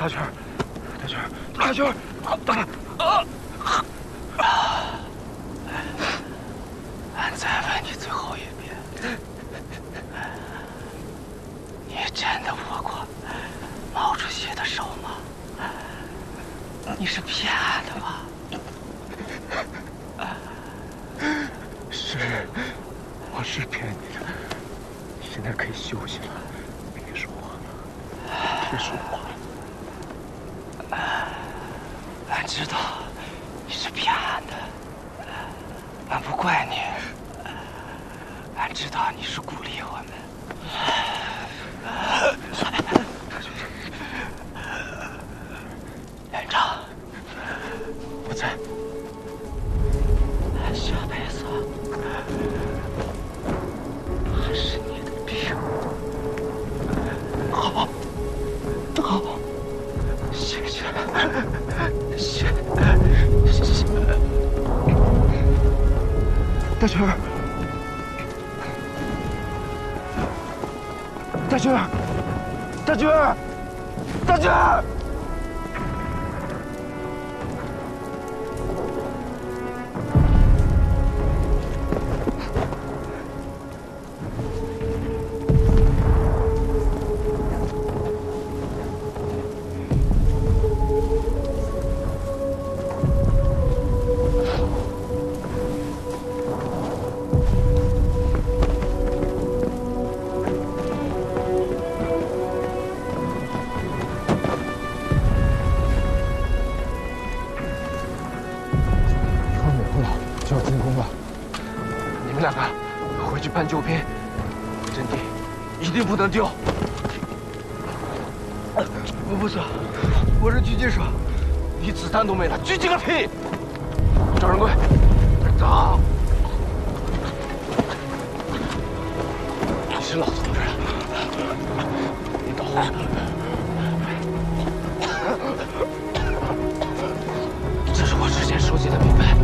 大全，大全，俺再问你最后一遍，你真的握过毛主席的手吗？你是骗俺的吧？是，我是骗你的。你现在可以休息了，别说话了，别说话了。俺知道你是骗俺的，俺不怪你。俺知道你是鼓励我们。连长，我在。下辈子还是你的兵。好，谢谢。大全，大全！就要进攻了，你们两个回去搬救兵，阵地一定不能丢。我不走，我是狙击手。你子弹都没了，狙击个屁！赵仁贵，走！你是老同志，你懂。这是我之前收集的名牌。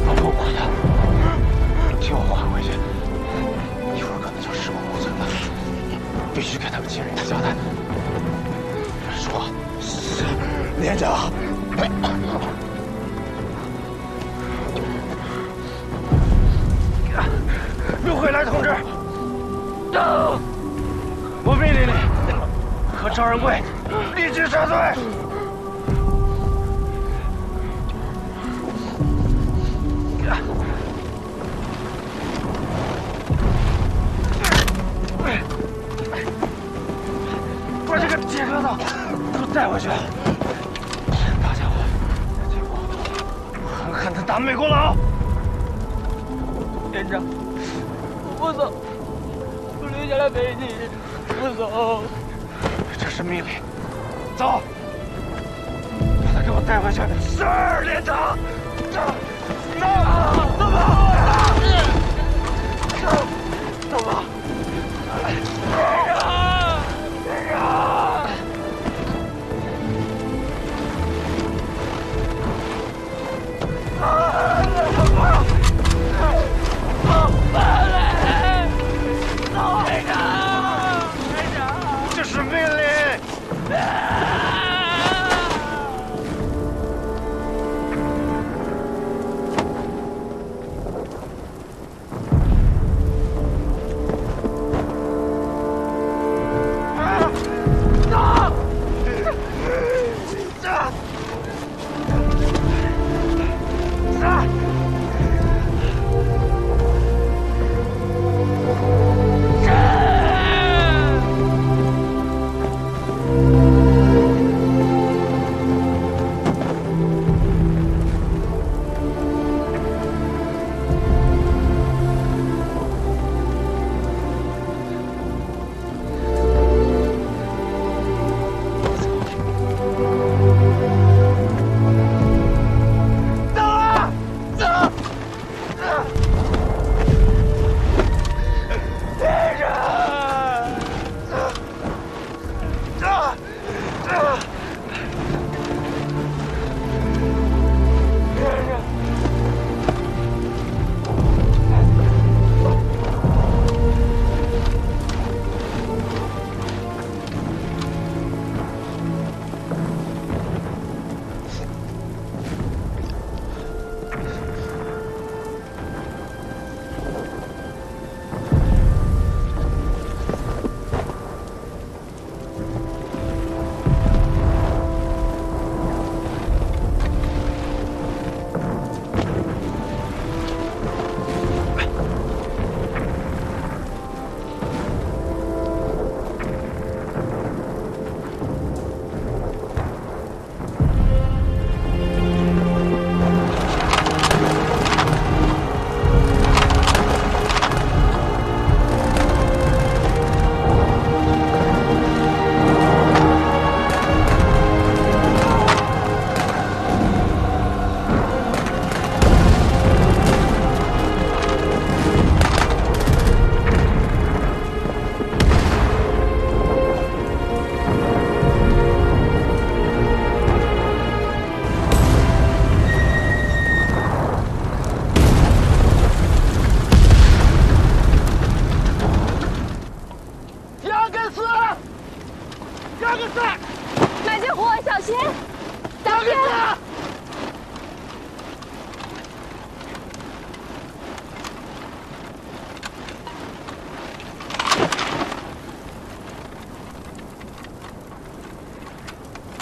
帮我管他，替我还回去。一会儿可能就时光无存了，必须给他们亲人一个交代。说，是连长。陆回来同志，到！我命令你和赵仁贵立即撤退。把这个铁疙瘩给我带回去！大家伙，结果狠狠地打美国佬！连长，我不走，我留下来陪你，不走。这是命令，走！把他给我带回去！是，连长。走吧！这是命令。慢着火，小心！小心！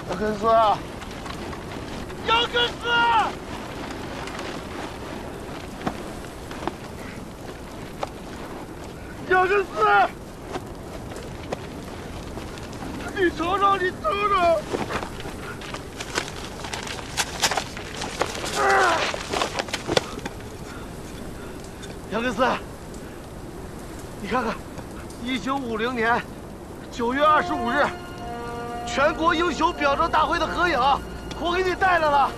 杨根斯，杨根斯！杨根斯！你瞅瞅，你瞅瞅！杨根斯，你看看，1950年9月25日，全国英雄表彰大会的合影，我给你带来了。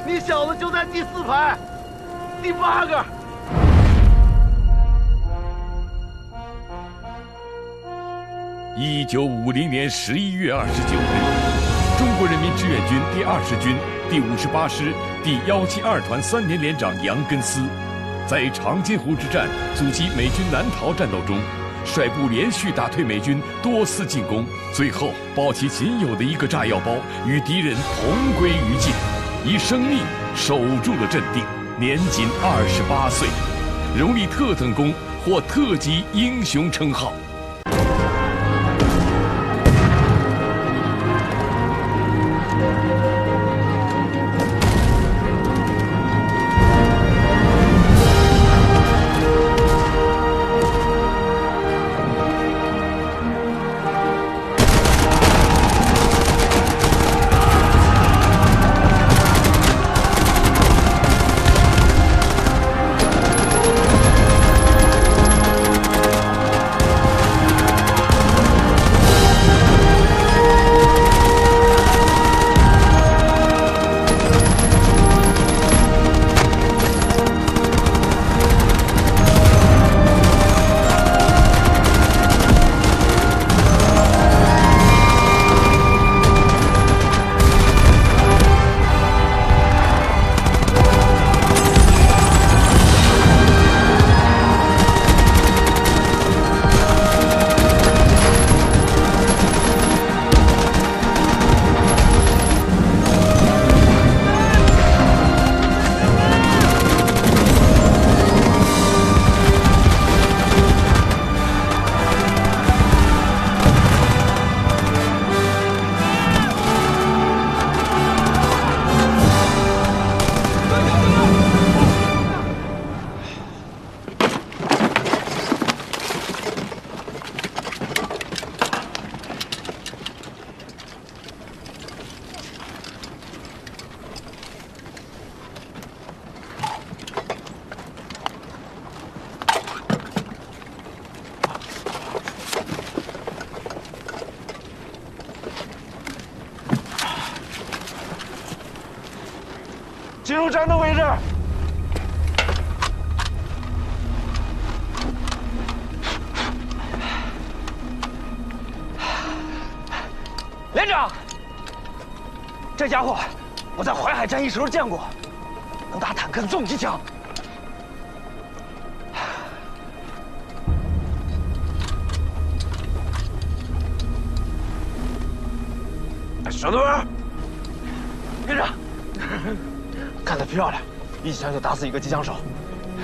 你小子就在第4排，第8个。1950年11月29日，中国人民志愿军第20军第58师第172团3连连长杨根思，在长津湖之战阻击美军南逃战斗中，率部连续打退美军多次进攻，最后抱起仅有的一个炸药包，与敌人同归于尽，以生命守住了阵地，年仅28岁，荣立特等功，获特级英雄称号。进入战斗位置。连长，这家伙我在淮海战役时候见过，能打坦克的重机枪。小队员，连长，干得漂亮，一枪就打死一个机枪手，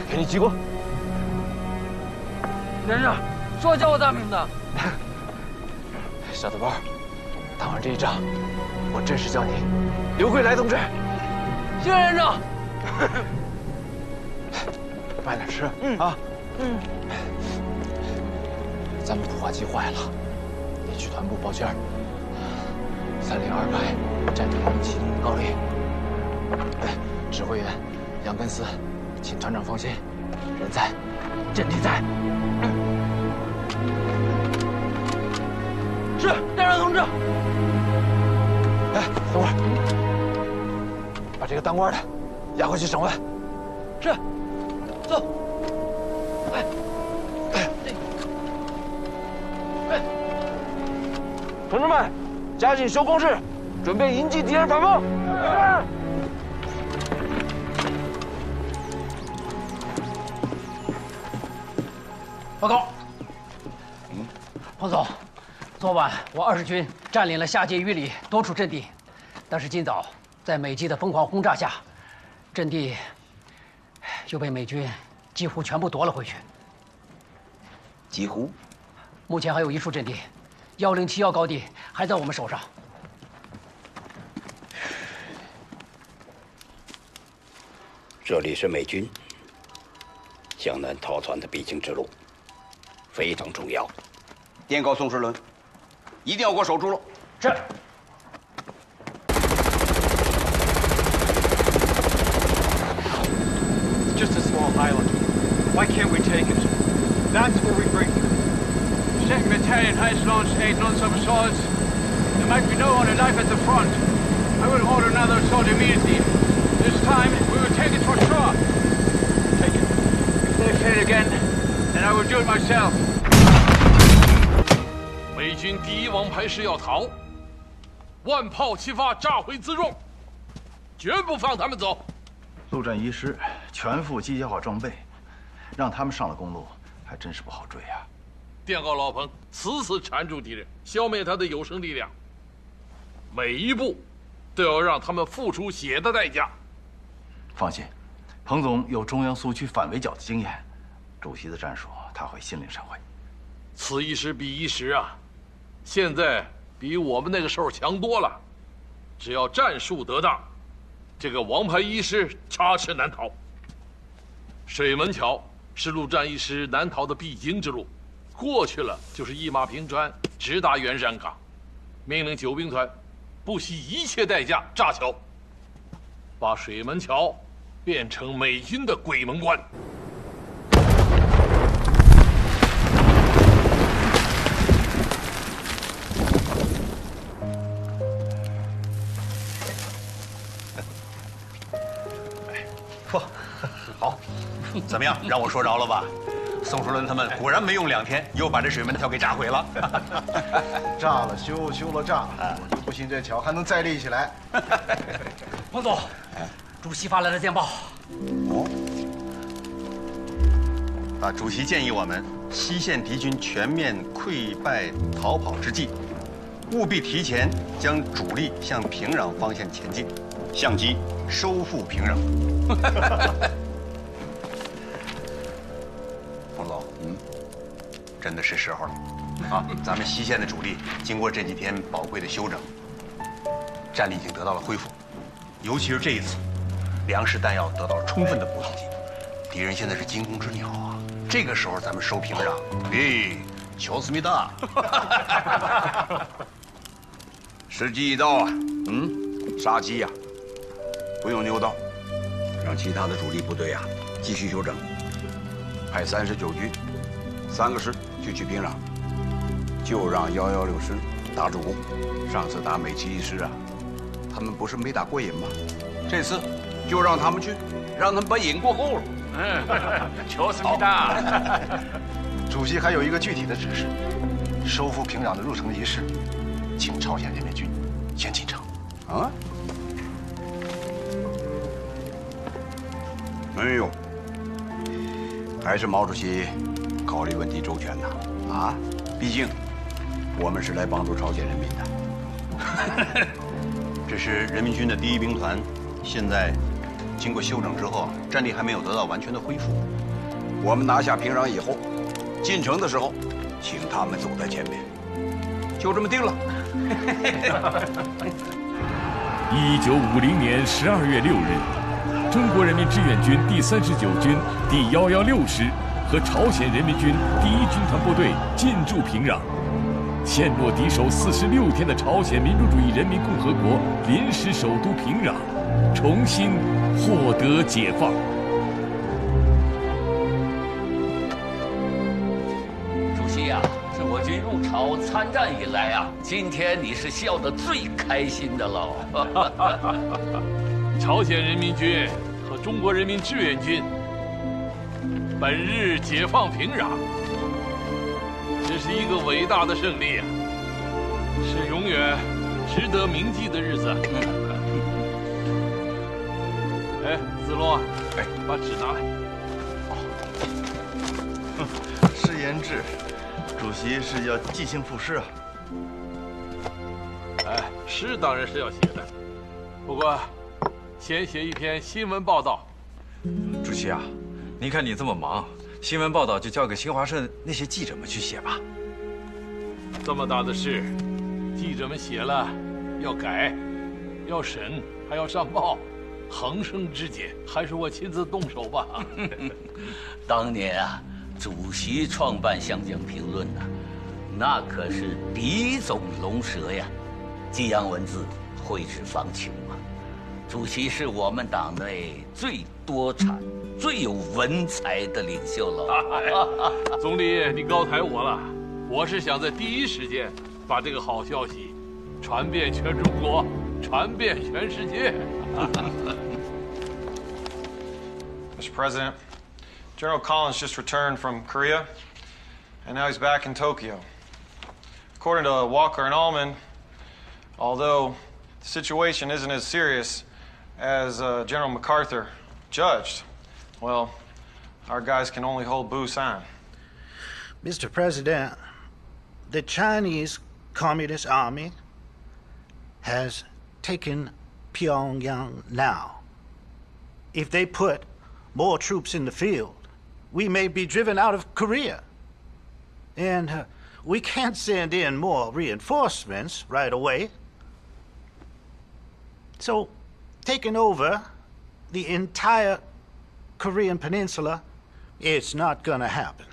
给你记功。连长，说叫我大名的。小土包，打完这一仗，我正式叫你刘桂来同志。谢连长。慢点吃，咱们普化机坏了，你去团部报件，302排战地107告令。指挥员杨根思，请团长放心，人在，阵地在。是连长同志。哎，等会儿，把这个当官的押回去审问。是，走。同志们，加紧修工事，准备迎击敌人反攻。报告。彭总，昨晚我20军占领了夏界、榆里多处阵地，但是今早在美机的疯狂轰炸下，阵地又被美军几乎全部夺了回去。几乎？目前还有一处阵地，1071高地还在我们手上。这里是美军向南逃窜的必经之路，非常重要。电告宋时轮，一定要给我守住了。是。Just a small island. Why can't we take it? That's where we break through. Second Battalion has launched 8 non-sub assaults. There might be no one alive at the front. I will order another assault immediately. This time, we will take it for sure. Take it. If they fail again, then I will do it myself. 美军第一王牌师要逃，万炮齐发，炸毁辎重，绝不放他们走。陆战一师全副机械化装备，让他们上了公路，还真是不好追啊！电告老彭，死死缠住敌人，消灭他的有生力量，每一步都要让他们付出血的代价。放心，彭总有中央苏区反围剿的经验，主席的战术他会心领神会。此一时彼一时啊，现在比我们那个时候强多了。只要战术得当，这个王牌一师插翅难逃。水门桥是陆战一师南逃的必经之路，过去了就是一马平川，直达圆山港。命令9兵团不惜一切代价炸桥，把水门桥变成美军的鬼门关。嚯，好，怎么样？让我说着了吧？宋时轮他们果然没用2天，又把这水门桥给炸毁了。炸了修，修了炸，我就不信这桥还能再立起来。彭总，主席发来的电报。主席建议我们西线敌军全面溃败逃跑之际，务必提前将主力向平壤方向前进，相机收复平壤。彭总，真的是时候了啊！咱们西线的主力经过这几天宝贵的休整，战力已经得到了恢复，尤其是这一次，粮食弹药得到了充分的补给，敌人现在是惊弓之鸟啊！这个时候咱们收平壤，求思密达！时机已到啊！杀鸡呀，不用牛刀，让其他的主力部队啊继续休整，派39军3个师去取平壤，就让116师打主攻。上次打美七一师啊，他们不是没打过瘾吗？这次就让他们去，让他们把瘾过够了。求思密达。主席还有一个具体的指示：收复平壤的入城仪式，请朝鲜人民军先进城。啊？没有，还是毛主席考虑问题周全呐。啊，毕竟我们是来帮助朝鲜人民的。这是人民军的第1兵团，现在经过休整之后，战力还没有得到完全的恢复。我们拿下平壤以后，进城的时候，请他们走在前面，就这么定了。1950年12月6日，中国人民志愿军第39军第116师和朝鲜人民军第1军团部队进驻平壤，陷落敌手46天的朝鲜民主主义人民共和国临时首都平壤重新获得解放。主席呀，自我军入朝参战以来啊，今天你是笑得最开心的喽。朝鲜人民军和中国人民志愿军本日解放平壤，这是一个伟大的胜利啊，是永远值得铭记的日子。哎，子龙，把纸拿来。是言志，主席是要即兴赋诗啊。诗当然是要写的，不过先写一篇新闻报道。主席啊，您看你这么忙，新闻报道就交给新华社那些记者们去写吧。这么大的事，记者们写了，要改，要审，还要上报，横生枝节，还是我亲自动手吧。当年啊，主席创办《湘江评论》呐，那可是笔总龙蛇呀，激扬文字，脍炙芳情啊。主席是我们党内最多产、最有文采的领袖了。总理，你高抬我了，我是想在第一时间把这个好消息传遍全中国，传遍全世界。Mr. President, General Collins just returned from Korea, and now he's back in Tokyo. According to Walker and Allman, although the situation isn't as serious as General MacArthur judged, well, our guys can only hold Busan. Mr. President, the Chinese Communist Army has taken Pyongyang now. If they put more troops in the field, we may be driven out of Korea. And we can't send in more reinforcements right away. So, taking over the entire Korean peninsula, it's not gonna happen.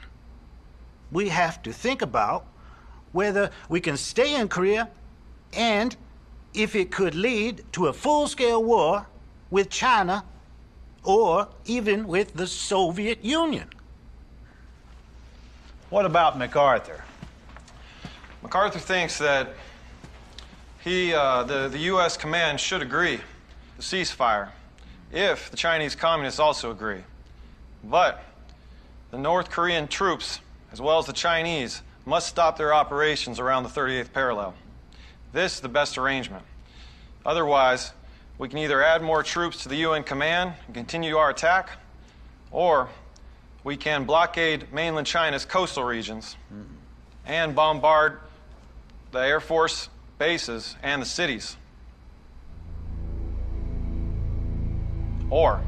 We have to think about whether we can stay in Korea and if it could lead to a full-scale war with China or even with the Soviet Union. What about MacArthur? MacArthur thinks that the U.S. command should agree to ceasefire if the Chinese communists also agree. But the North Korean troops, as well as the Chinese, must stop their operations around the 38th parallel. This is the best arrangement. Otherwise, we can either add more troops to the UN command and continue our attack, or we can blockade mainland China's coastal regions and bombard the Air Force bases and the cities. Or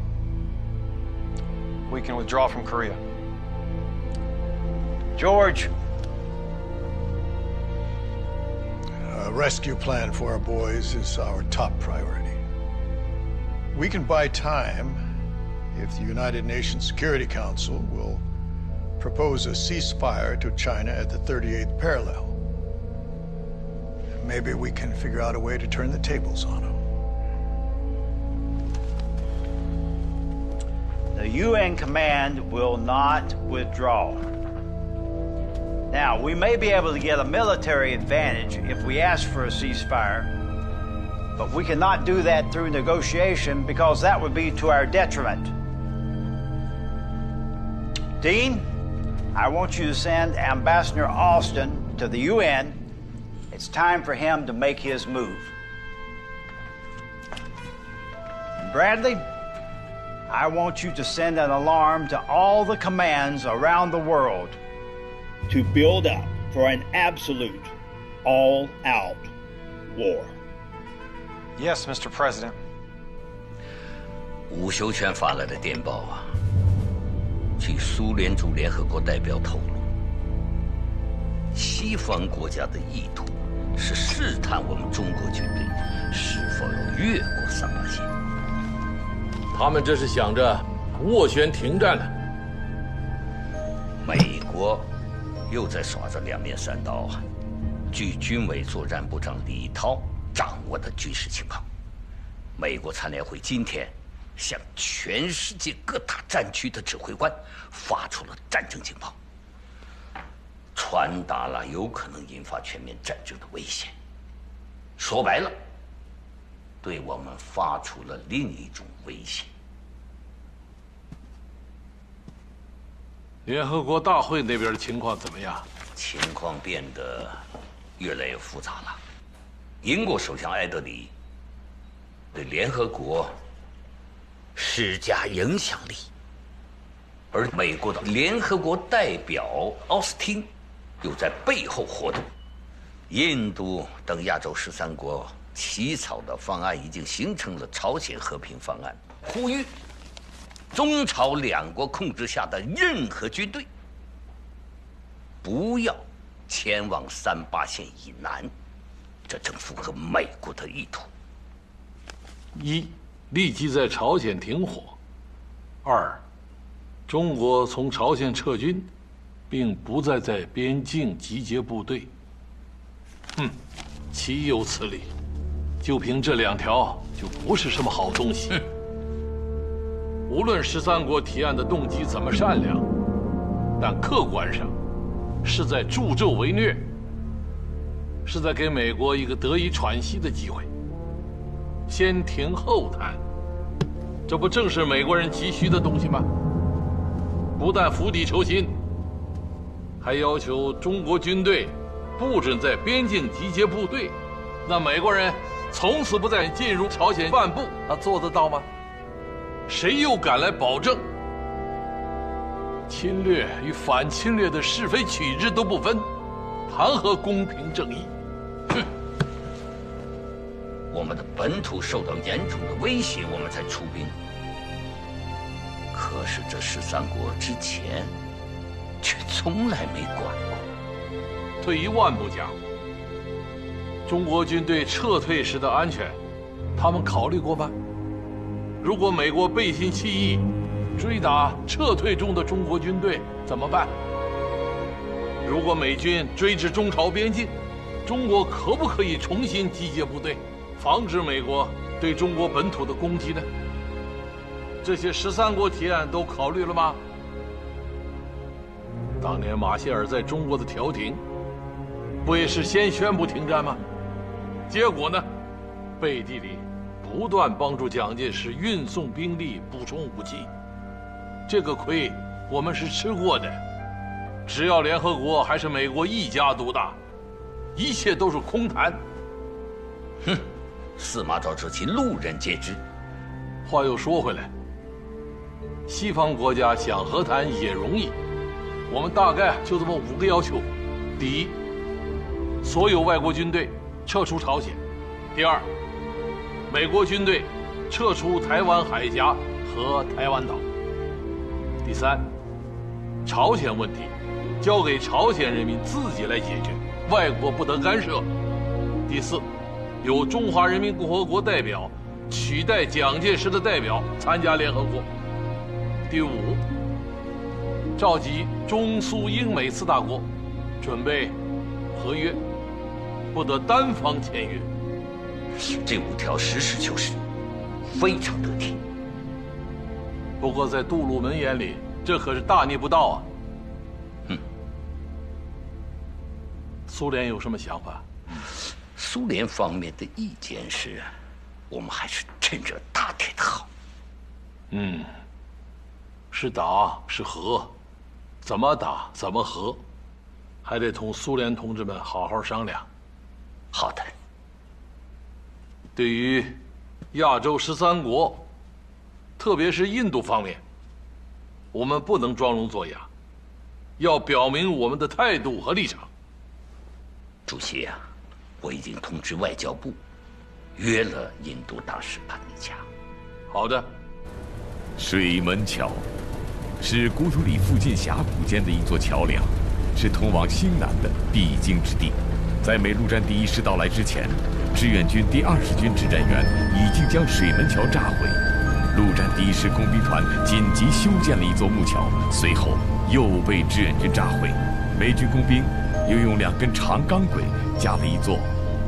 we can withdraw from Korea. George. A rescue plan for our boys is our top priority. We can buy time if the United Nations Security Council will propose a ceasefire to China at the 38th parallel. Maybe we can figure out a way to turn the tables on them. The UN command will not withdraw. Now, we may be able to get a military advantage if we ask for a ceasefire, but we cannot do that through negotiation because that would be to our detriment. Dean, I want you to send Ambassador Austin to the UN. It's time for him to make his move. Bradley, I want you to send an alarm to all the commands around the world to build up for an absolute, all-out war. Yes, Mr. President. 吴修全发来的电报啊，据苏联驻联合国代表透露，西方国家的意图是试探我们中国军队是否要越过三八线。他们这是想着斡旋停战呢。美国又在耍着两面三刀啊！据军委作战部长李涛掌握的军事情况，美国参联会今天向全世界各大战区的指挥官发出了战争警报，传达了有可能引发全面战争的危险。说白了，对我们发出了另一种威胁。联合国大会那边的情况怎么样？情况变得越来越复杂了。英国首相艾德里对联合国施加影响力，而美国的联合国代表奥斯汀又在背后活动。印度等亚洲13国起草的方案已经形成了朝鲜和平方案，呼吁中朝两国控制下的任何军队不要前往38线以南，这正符合美国的意图。一，立即在朝鲜停火；二，中国从朝鲜撤军，并不再在边境集结部队。岂有此理！就凭这2条，就不是什么好东西。无论13国提案的动机怎么善良，但客观上是在助纣为虐，是在给美国一个得以喘息的机会。先停后谈，这不正是美国人急需的东西吗？不但釜底抽薪，还要求中国军队不准在边境集结部队，那美国人从此不再进入朝鲜半步，他做得到吗？谁又敢来保证侵略与反侵略的是非曲直都不分，谈何公平正义？我们的本土受到严重的威胁，我们才出兵。可是这13国之前却从来没管过。退1万步讲，中国军队撤退时的安全，他们考虑过吗？如果美国背信弃义，追打撤退中的中国军队怎么办？如果美军追至中朝边境，中国可不可以重新集结部队，防止美国对中国本土的攻击呢？这些13国提案都考虑了吗？当年马歇尔在中国的调停，不也是先宣布停战吗？结果呢，背地里不断帮助蒋介石运送兵力、补充武器，这个亏我们是吃过的。只要联合国还是美国一家独大，一切都是空谈。司马昭之情，路人皆知。话又说回来，西方国家想和谈也容易，我们大概就这么5个要求：第一，所有外国军队撤出朝鲜；第二，美国军队撤出台湾海峡和台湾岛；第三，朝鲜问题交给朝鲜人民自己来解决，外国不得干涉；第四，由中华人民共和国代表取代蒋介石的代表参加联合国；第五，召集中苏英美4大国准备合约，不得单方签约。这5条实事求是，非常得体。不过在杜鲁门眼里，这可是大逆不道啊！苏联有什么想法？苏联方面的意见是，我们还是趁热打铁的好。是打是和，怎么打怎么和，还得同苏联同志们好好商量。好的。对于亚洲13国，特别是印度方面，我们不能装聋作哑，要表明我们的态度和立场。主席啊，我已经通知外交部，约了印度大使潘尼加。好的。水门桥是古土里附近峡谷间的一座桥梁，是通往兴南的必经之地。在美陆战第1师到来之前，志愿军第20军指战员已经将水门桥炸毁。陆战第1师工兵团紧急修建了一座木桥，随后又被志愿军炸毁。美军工兵又用2根长钢轨架了一座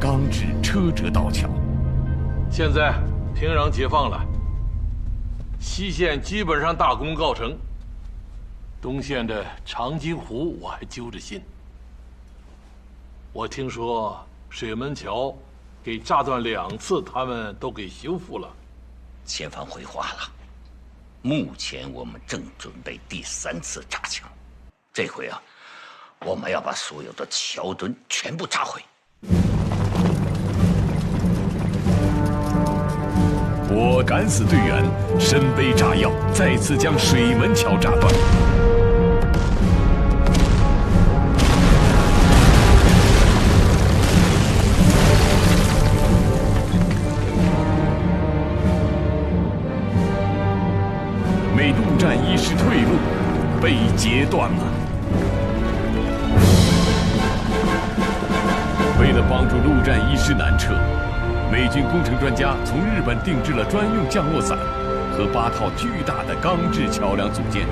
钢制车辙道桥。现在平壤解放了，西线基本上大功告成，东线的长津湖我还揪着心。我听说水门桥给炸断2次，他们都给修复了。前方回话了，目前我们正准备第3次炸桥，这回啊，我们要把所有的桥墩全部炸毁。我敢死队员身背炸药，再次将水门桥炸断。战一师退路被截断了。为了帮助陆战一师南撤，美军工程专家从日本定制了专用降落伞和8套巨大的钢制桥梁组件，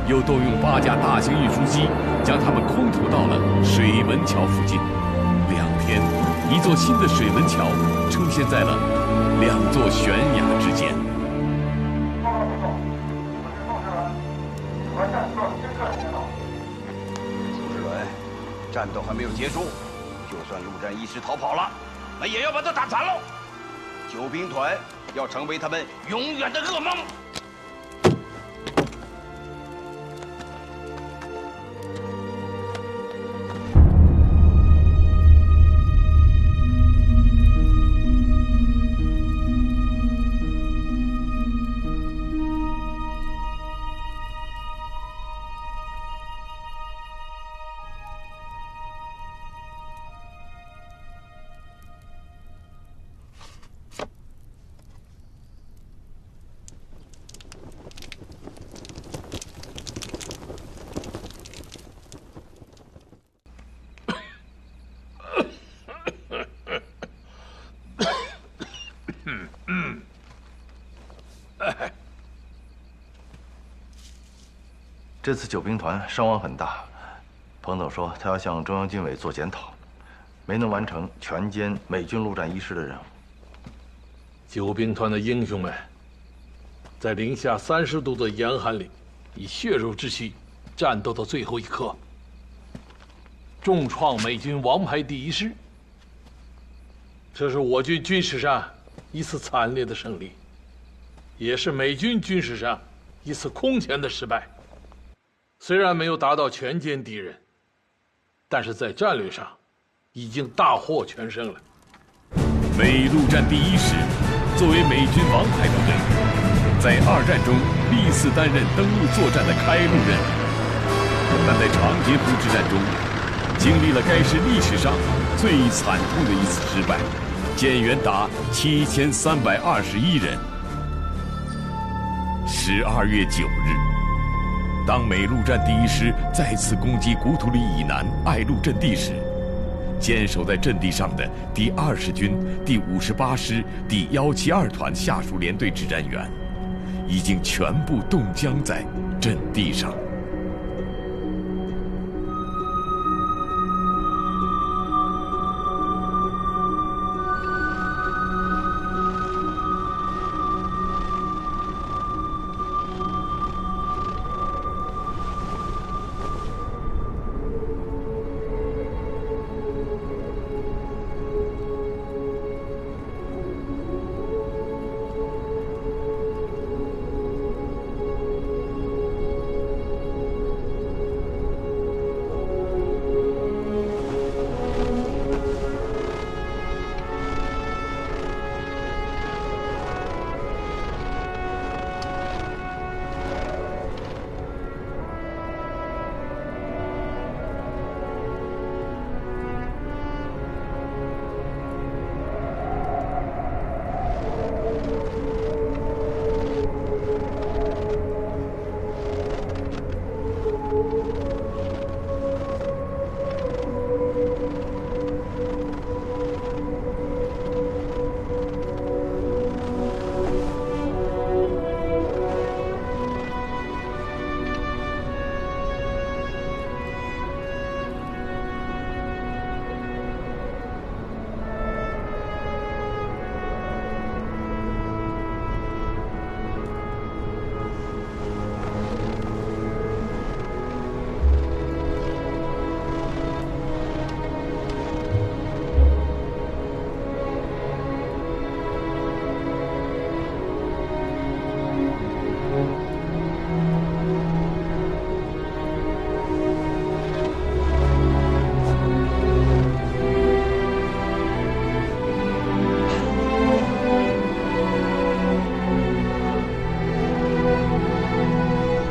又动用8架大型运输机将它们空投到了水门桥附近。2天，一座新的水门桥出现在了2座悬崖之间。苏世伦，战斗还没有结束，就算陆战一师逃跑了，那也要把他打残喽。救兵团要成为他们永远的噩梦。这次救兵团伤亡很大，彭总说他要向中央军委做检讨，没能完成全歼美军陆战一师的任务。救兵团的英雄们，在零下30度的严寒里，以血肉之躯战斗到最后一刻，重创美军王牌第1师。这是我军军事上一次惨烈的胜利，也是美军军事上一次空前的失败。虽然没有达到全歼敌人，但是在战略上已经大获全胜了。美陆战第1师作为美军王牌部队，在2战中历次担任登陆作战的开路任务，但在长津湖之战中，经历了该师历史上最惨痛的一次失败，减员达7321人。12月9日。当美陆战第1师再次攻击古土里以南爱路阵地时，坚守在阵地上的第20军第58师第172团下属联队指战员，已经全部冻僵在阵地上。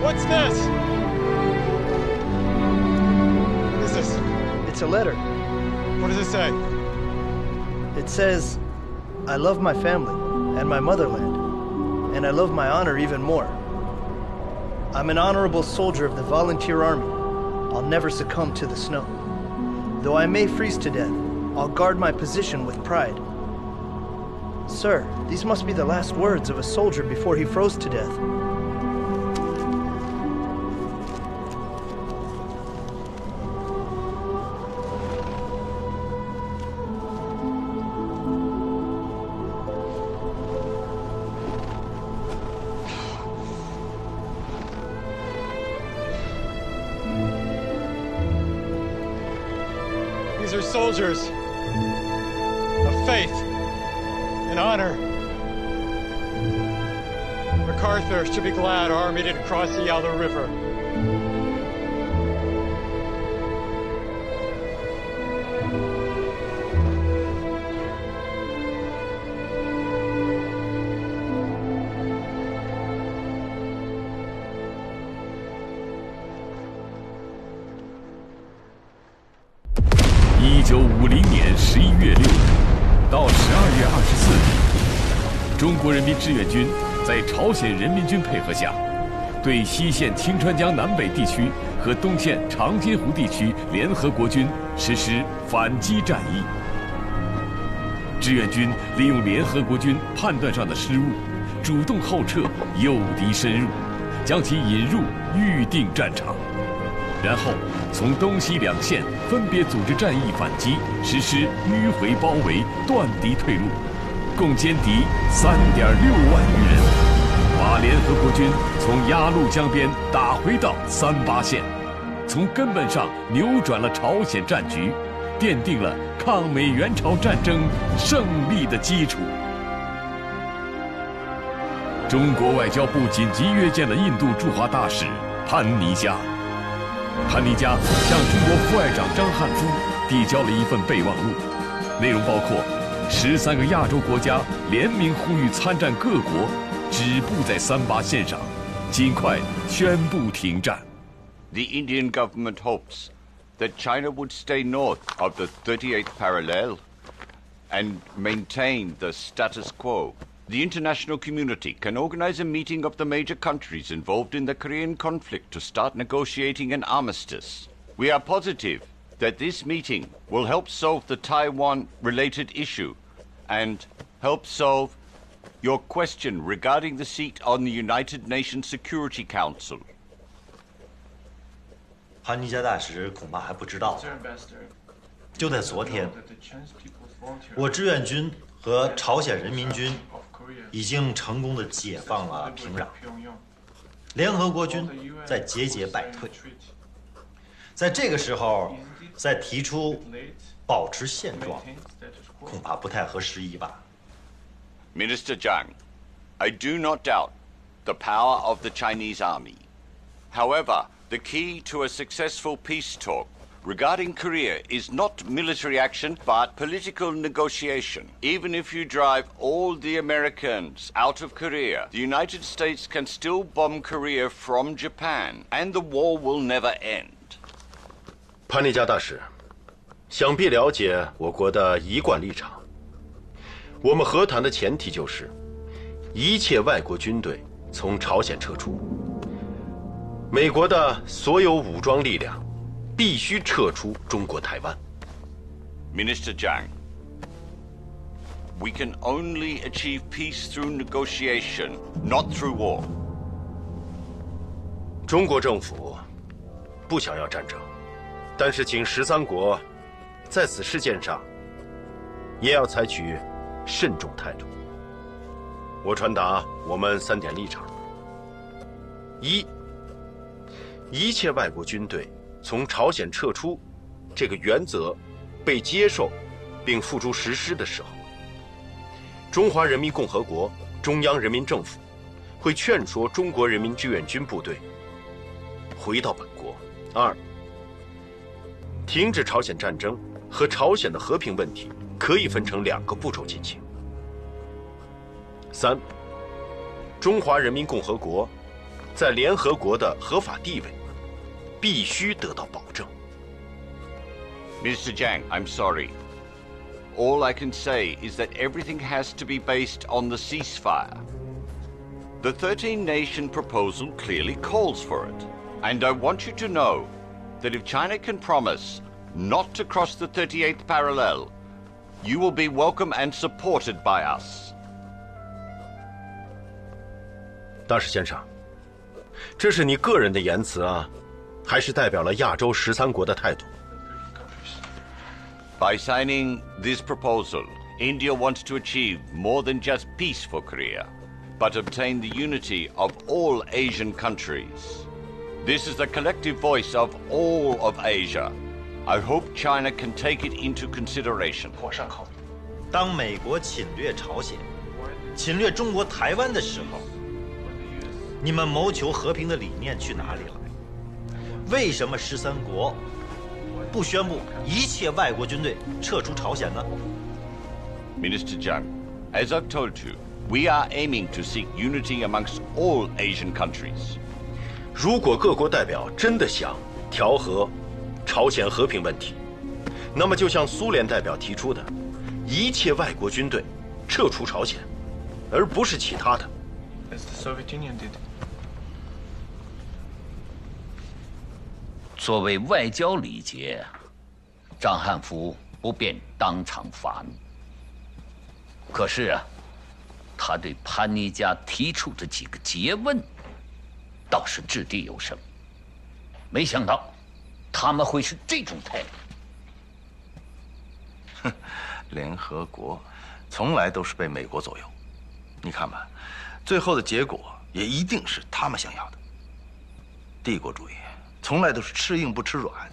What's this? What is this? It's a letter. What does it say? It says, I love my family and my motherland, and I love my honor even more. I'm an honorable soldier of the volunteer army. I'll never succumb to the snow. Though I may freeze to death, I'll guard my position with pride. Sir, these must be the last words of a soldier before he froze to death. These are soldiers of faith and honor. MacArthur should be glad our army didn't cross the Yalu River.1950年11月6日到12月24日，中国人民志愿军在朝鲜人民军配合下，对西线清川江南北地区和东线长津湖地区联合国军实施反击战役。志愿军利用联合国军判断上的失误，主动后撤，诱敌深入，将其引入预定战场。然后从东西两线分别组织战役反击，实施迂回包围，断敌退路，共歼敌3.6万余人，把联合国军从鸭绿江边打回到38线，从根本上扭转了朝鲜战局，奠定了抗美援朝战争胜利的基础。中国外交部紧急约见了印度驻华大使潘尼加。潘尼加向中国副外长张汉夫递交了一份备忘录，内容包括13个亚洲国家联名呼吁参战各国止步在38线上，尽快宣布停战。The Indian government hopes that China would stay north of the 38th parallel and maintain the status quo. The international community can organize a meeting of the major countries involved in the Korean conflict to start negotiating an armistice. We are positive that this meeting will help solve the Taiwan-related issue and help solve your question regarding the seat on the United Nations Security Council. 潘尼加大使恐怕还不知道，就在昨天，我志愿军和朝鲜人民军已经成功的解放了平壤，联合国军在节节败退。在这个时候再提出保持现状，恐怕不太合时宜吧。Minister Zhang, I do not doubt the power of the Chinese army. However, the key to a successful peace talk regarding Korea is not military action, but political negotiation. Even if you drive all the Americans out of Korea, the United States can still bomb Korea from Japan, and the war will never end. 潘尼加大使，想必了解我国的一贯立场。我们和谈的前提就是，一切外国军队从朝鲜撤出，美国的所有武装力量必须撤出中国台湾。Minister Zhang, we can only achieve peace through negotiation, not through war. 中国政府不想要战争，但是请13国在此事件上也要采取慎重态度。我传达我们3点立场：一，一切外国军队从朝鲜撤出这个原则被接受并付诸实施的时候，中华人民共和国中央人民政府会劝说中国人民志愿军部队回到本国。二，停止朝鲜战争和朝鲜的和平问题可以分成2个步骤进行。三，中华人民共和国在联合国的合法地位必须得到保证。Mr. Zhang, I'm sorry. All I can say is that everything has to be based on the ceasefire. The 13-nation proposal clearly calls for it. And I want you to know that if China can promise not to cross the 38th parallel, you will be welcome and supported by us. 大使先生，这是你个人的言辞啊，还是代表了亚洲13国的态度？ By signing this proposal, India wants to achieve more than just peace for Korea, but obtain the unity of all Asian countries. This is the collective voice of all of Asia. I hope China can take it into consideration. 当美国侵略朝鲜、侵略中国台湾的时候，你们谋求和平的理念去哪里了？为什么13国不宣布一切外国军队撤出朝鲜呢？ Minister Jiang, as I've told you, we are aiming to seek unity amongst all Asian countries. 如果各国代表真的想调和朝鲜和平问题，那么就像苏联代表提出的，一切外国军队撤出朝鲜，而不是其他的。As the Soviet Union did. 作为外交礼节，张汉福不便当场发怒。可是啊，他对潘尼加提出的几个诘问，倒是掷地有声。没想到，他们会是这种态度。哼，联合国从来都是被美国左右，你看吧，最后的结果也一定是他们想要的。帝国主义从来都是吃硬不吃软。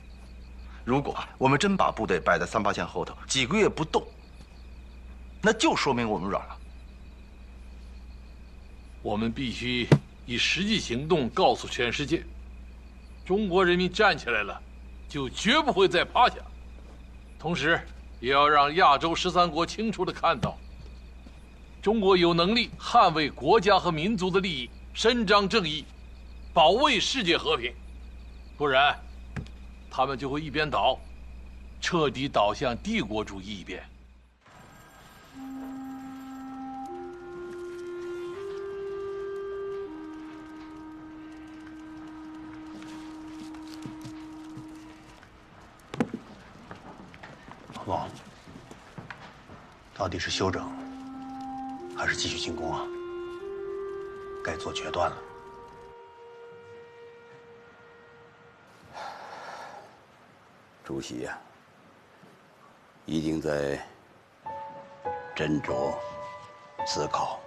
如果我们真把部队摆在3、8线后头，几个月不动，那就说明我们软了。我们必须以实际行动告诉全世界，中国人民站起来了，就绝不会再趴下。同时，也要让亚洲13国清楚地看到，中国有能力捍卫国家和民族的利益，伸张正义，保卫世界和平。不然，他们就会一边倒，彻底倒向帝国主义一边。王，到底是休整，还是继续进攻啊？该做决断了。主席呀，一定在斟酌思考，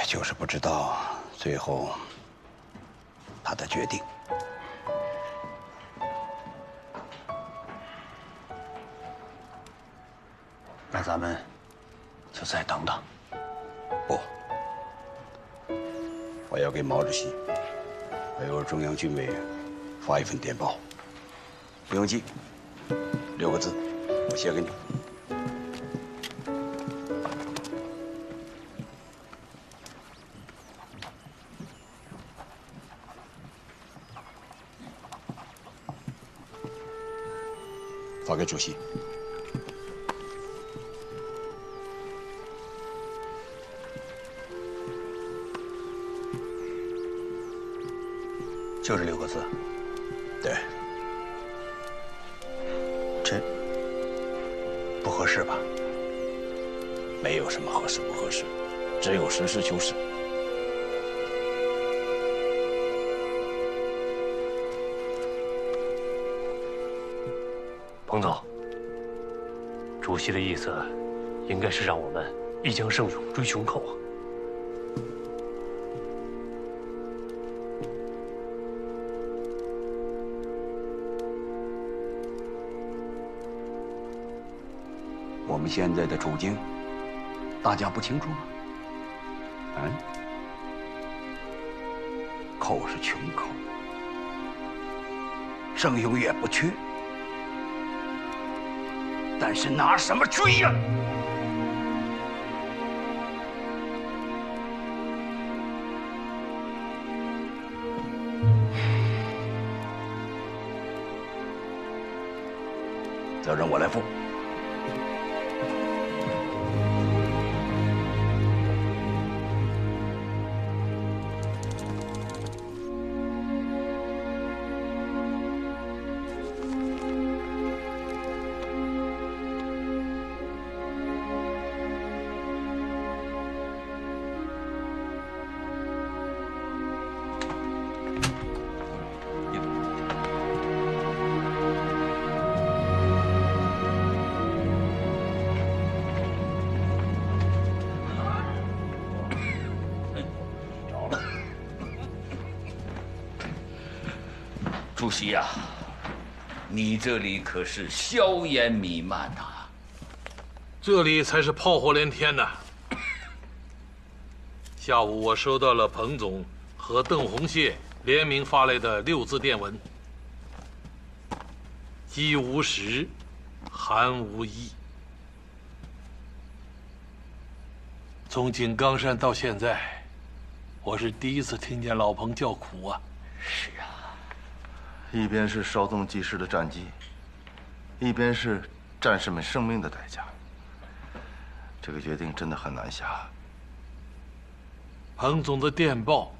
就是不知道最后他的决定。那咱们就再等等。不，我要给毛主席还有中央军委发一份电报，不用记，6个字，我写给你。发给主席。就这6个字。对。这不合适吧？没有什么合适不合适，只有实事求是。彭总，主席的意思，应该是让我们一将胜勇追穷寇啊。我们现在的处境，大家不清楚吗？寇是穷寇，胜勇也不缺，但是拿什么追呀？责任我来负。主席啊，你这里可是硝烟弥漫呐！这里才是炮火连天呐！下午我收到了彭总和邓洪谢联名发来的6字电文：饥无食，寒无衣。从井冈山到现在，我是第一次听见老彭叫苦啊！是啊，一边是稍纵即逝的战机，一边是战士们生命的代价。这个决定真的很难下。彭总的电报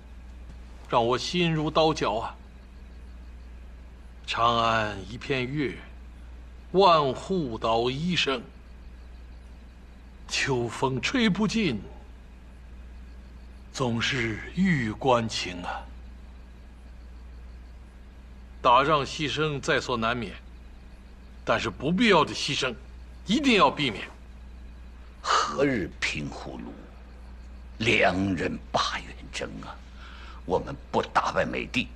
让我心如刀绞啊！长安一片月，万户捣衣声。秋风吹不尽，总是玉关情啊。打仗牺牲在所难免，但是不必要的牺牲一定要避免。何日平胡虏，良人罢远征啊！我们不打败美帝，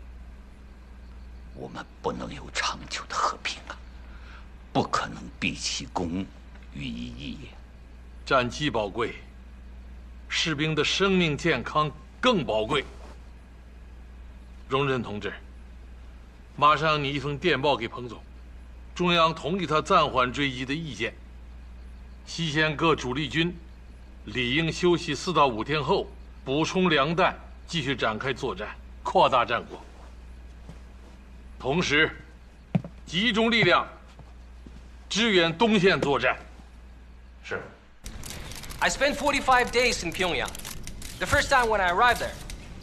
我们不能有长久的和平啊！不可能毕其功于一役。战机宝贵，士兵的生命健康更宝贵。荣臻同志，马上拟一封电报给彭总，中央同意他暂缓追击的意见。西线各主力军理应休息4到5天后，补充粮弹，继续展开作战，扩大战果。同时，集中力量支援东线作战。是。I spent 45 days in Pyongyang. The first time when I arrived there,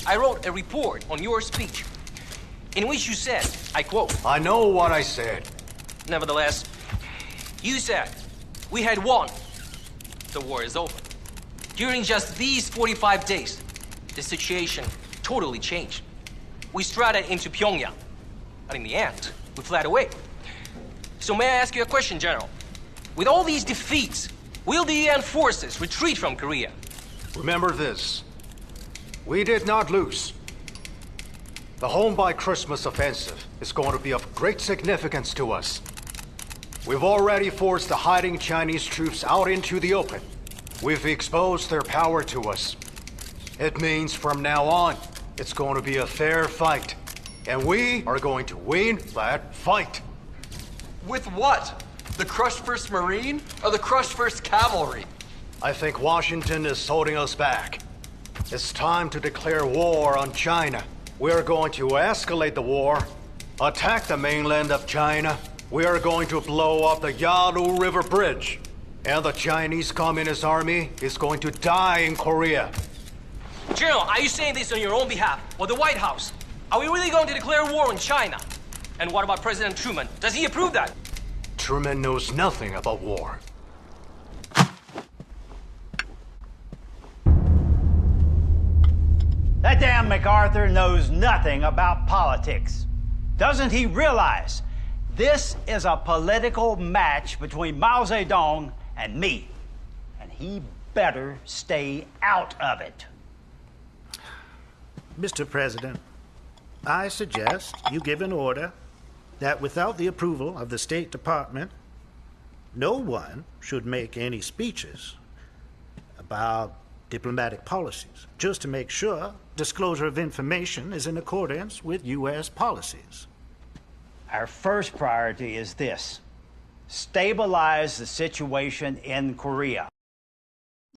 I wrote a report on your speech, in which you said, I quote, I know what I said. Nevertheless, you said, we had won. The war is over. During just these 45 days, the situation totally changed. We strutted into Pyongyang, but in the end, we fled away. So may I ask you a question, General? With all these defeats, will the UN forces retreat from Korea? Remember this. We did not lose. The Home by Christmas offensive is going to be of great significance to us. We've already forced the hiding Chinese troops out into the open. We've exposed their power to us. It means from now on, it's going to be a fair fight. And we are going to win that fight. With what? The crushed 1st Marine or the crushed 1st Cavalry? I think Washington is holding us back. It's time to declare war on China. We're going to escalate the war, attack the mainland of China. We are going to blow up the Yalu River Bridge. And the Chinese Communist Army is going to die in Korea. General, are you saying this on your own behalf or the White House? Are we really going to declare war on China? And what about President Truman? Does he approve that? Truman knows nothing about war. That damn MacArthur knows nothing about politics. Doesn't he realize this is a political match between Mao Zedong and me? And he better stay out of it. Mr. President, I suggest you give an order that without the approval of the State Department, no one should make any speeches about diplomatic policies, just to make sure disclosure of information is in accordance with U.S. policies. Our first priority is this: stabilize the situation in Korea.